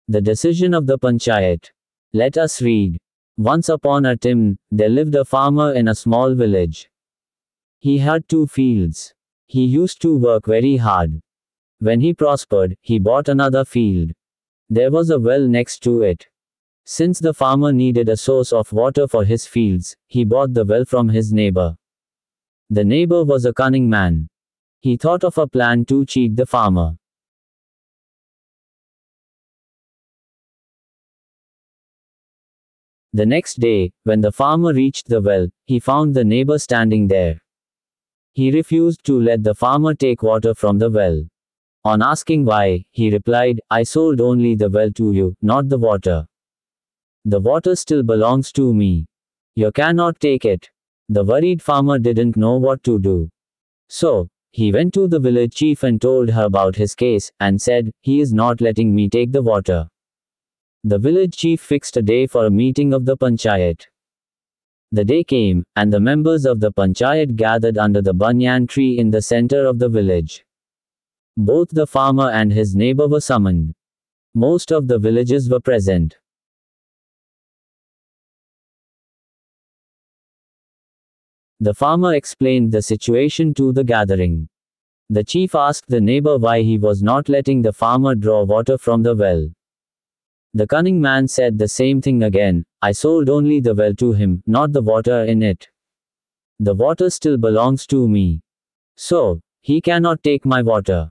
The decision of the Panchayat. Let us read. Once upon a time, there lived a farmer in a small village. He had 2 fields. He used to work very hard. When he prospered, he bought another field. There was a well next to it. Since the farmer needed a source of water for his fields, he bought the well from his neighbor. The neighbor was a cunning man. He thought of a plan to cheat the farmer. The next day, when the farmer reached the well, he found the neighbor standing there. He refused to let the farmer take water from the well. On asking why, he replied, "I sold only the well to you, not the water. The water still belongs to me. You cannot take it." The worried farmer didn't know what to do. So, he went to the village chief and told her about his case, and said, "He is not letting me take the water." The village chief fixed a day for a meeting of the Panchayat. The day came, and the members of the Panchayat gathered under the banyan tree in the center of the village. Both the farmer and his neighbor were summoned. Most of the villagers were present. The farmer explained the situation to the gathering. The chief asked the neighbor why he was not letting the farmer draw water from the well. The cunning man said the same thing again, "I sold only the well to him, not the water in it. The water still belongs to me. So, he cannot take my water."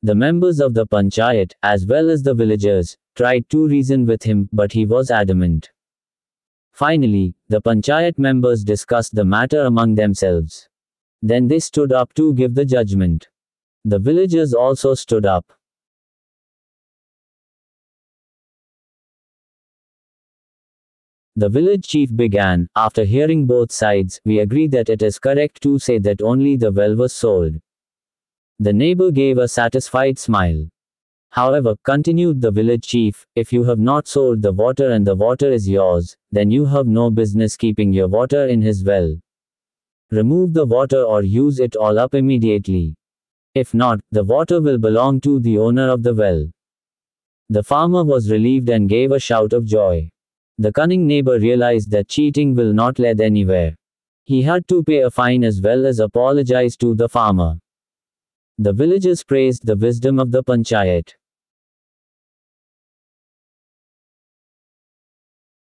The members of the Panchayat, as well as the villagers, tried to reason with him, but he was adamant. Finally, the Panchayat members discussed the matter among themselves. Then they stood up to give the judgment. The villagers also stood up. The village chief began, "After hearing both sides, we agree that it is correct to say that only the well was sold." The neighbor gave a satisfied smile. "However," continued the village chief, "if you have not sold the water and the water is yours, then you have no business keeping your water in his well. Remove the water or use it all up immediately. If not, the water will belong to the owner of the well." The farmer was relieved and gave a shout of joy. The cunning neighbor realized that cheating will not lead anywhere. He had to pay a fine as well as apologize to the farmer. The villagers praised the wisdom of the Panchayat.